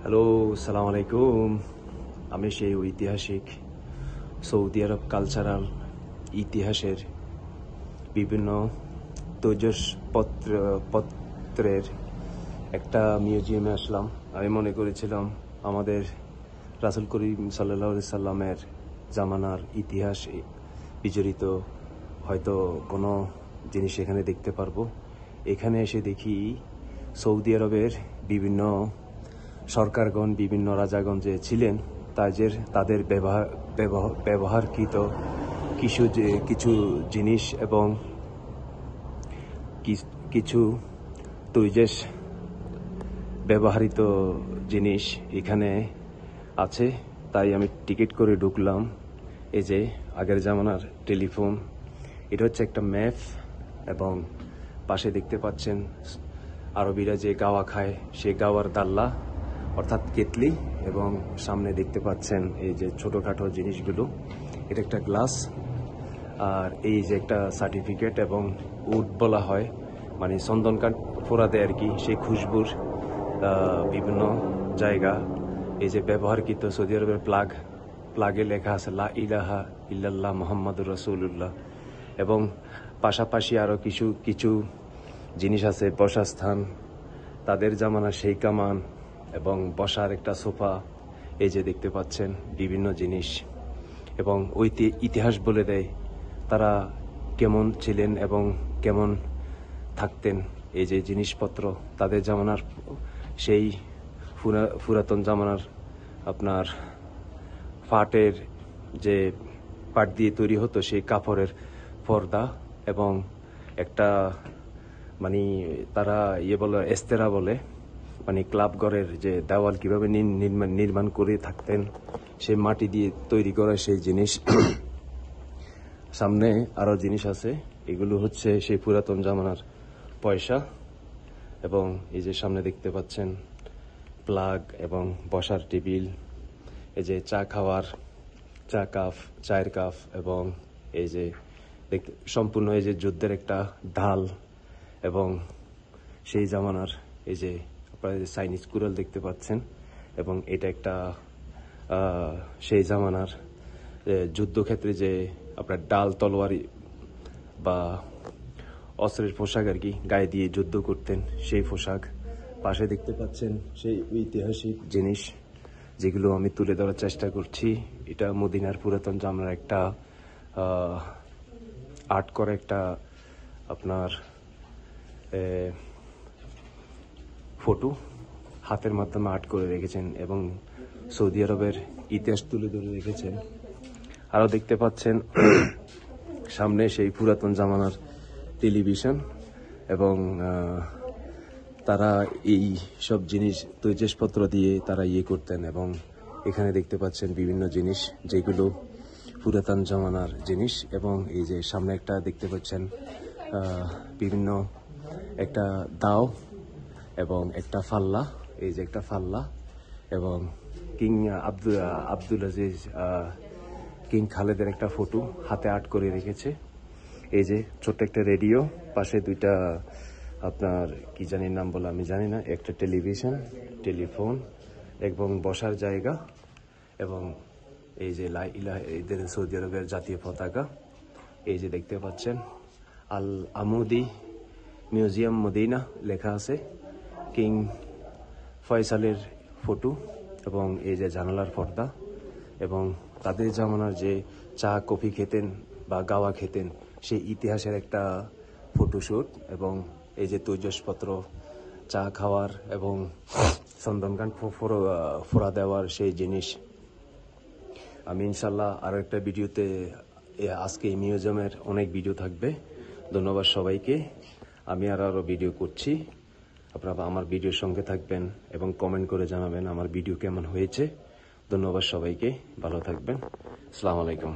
Hello, সালাম আলাইকুম। আমি সেই ঐতিহাসিক সৌদি আরব কালচারাল ইতিহাসের বিভিন্ন পত্রের একটা মিউজিয়ামে আসলাম। আমি মনে করেছিলাম আমাদের রাসূল করিম সাল্লাল্লাহু আলাইহি সাল্লামের জামানার ইতিহাস বিজড়িত হয়তো কোনো জিনিস এখানে দেখতে পারবো। এখানে এসে দেখি সৌদি আরবের বিভিন্ন সরকারগণ, বিভিন্ন রাজাগণ যে ছিলেন তাদের ব্যবহারকৃত কিছু জিনিস এবং কিছু তৈজস ব্যবহৃত জিনিস এখানে আছে। তাই আমি টিকিট করে ঢুকলাম। এই যে আগের জামানার টেলিফোন, এটা হচ্ছে একটা ম্যাপ এবং পাশে দেখতে পাচ্ছেন আরবিরা যে গাওয়া খায় সে গাওয়ার দাল্লা অর্থাৎ কেতলি, এবং সামনে দেখতে পাচ্ছেন এই যে ছোটখাটো জিনিসগুলো, এটা একটা গ্লাস, আর এই যে একটা সার্টিফিকেট এবং উড বলা হয়, মানে চন্দনকাঠ ফোড়া দেয় আর কি, সেই খুশবুর বিভিন্ন জায়গা। এই যে ব্যবহারকৃত সৌদি আরবের প্লাগে লেখা আছে লা ইলাহা ইল্লাল্লাহ মুহাম্মাদুর রাসূলুল্লাহ, এবং পাশাপাশি আরও কিছু জিনিস আছে, বসার স্থান, তাদের জামানা সেই কামান এবং বসার একটা সোফা। এই যে দেখতে পাচ্ছেন বিভিন্ন জিনিস, এবং ওই ইতিহাস বলে দেয় তারা কেমন ছিলেন এবং কেমন থাকতেন। এই যে জিনিসপত্র তাদের জামানার, সেই পুরাতন জামানার আপনার পাট দিয়ে তৈরি হতো সেই কাপড়ের পর্দা, এবং একটা মানে তারা বলে এস্তেরা বলে, মানে ক্লাব ঘরের যে দেওয়াল কিভাবে নির্মাণ করে থাকতেন, সেই মাটি দিয়ে তৈরি করা সেই জিনিস। সামনে আরো জিনিস আছে, এগুলো হচ্ছে সেই পুরাতন জামানার পয়সা, এবং এই যে সামনে দেখতে পাচ্ছেন প্লাগ এবং বসার টেবিল, এই যে চায়ের কাপ, এবং এই যে সম্পূর্ণ এই যে যুদ্ধের একটা ঢাল, এবং সেই জামানার এই যে আপনারা যে চাইনিজ কুড়াল দেখতে পাচ্ছেন, এবং এটা একটা সেই জামানার যুদ্ধক্ষেত্রে যে আপনার ডাল তলোয়ারি বা অস্ত্রের পোশাক আর কি, গায়ে দিয়ে যুদ্ধ করতেন সেই পোশাক। পাশে দেখতে পাচ্ছেন সেই ঐতিহাসিক জিনিস যেগুলো আমি তুলে ধরার চেষ্টা করছি। এটা মদিনার পুরাতন জামানার একটা আর্ট করা একটা আপনার ফটো, হাতের মাধ্যমে আর্ট করে রেখেছেন এবং সৌদি আরবের ইতিহাস তুলে ধরে রেখেছেন। আরও দেখতে পাচ্ছেন সামনে সেই পুরাতন জামানার টেলিভিশন, এবং তারা এই সব তৈজসপত্র দিয়ে তারা করতেন। এবং এখানে দেখতে পাচ্ছেন বিভিন্ন জিনিস যেগুলো পুরাতন জামানার জিনিস, এবং এই যে সামনে একটা দেখতে পাচ্ছেন বিভিন্ন একটা দাও এবং একটা ফাল্লা, এই যে একটা ফাল্লা, এবং কিং আব্দুল আজিজ কিং খালেদের একটা ফটো হাতে আর্ট করে রেখেছে। এই যে ছোট্ট একটা রেডিও, পাশে দুইটা আপনার কি জানি নাম বলে আমি জানি না, একটা টেলিফোন এবং বসার জায়গা, এবং এই যে লা ইলাহা এদের সৌদি আরবের জাতীয় পতাকা। এই যে দেখতে পাচ্ছেন আল আমুদি মিউজিয়াম মদিনা লেখা আছে, কিং ফয়সালের ফটো, এবং এই যে জানালার পর্দা, এবং তাদের জামানার যে চা কফি খেতেন বা গাওয়া খেতেন সেই ইতিহাসের একটা ফটোশুট, এবং এই যে তৈজসপত্র চা খাওয়ার এবং চন্দনকাঠ ফোড়া দেওয়ার সেই জিনিস। আমি ইনশাল্লাহ আরও একটা ভিডিওতে, আজকে এই মিউজিয়ামের অনেক ভিডিও থাকবে। ধন্যবাদ সবাইকে। আমি আরও ভিডিও করছি, আপনারা আমার ভিডিওর সঙ্গে থাকবেন এবং কমেন্ট করে জানাবেন আমার ভিডিও কেমন হয়েছে। ধন্যবাদ সবাইকে, ভালো থাকবেন। আসসালামু আলাইকুম।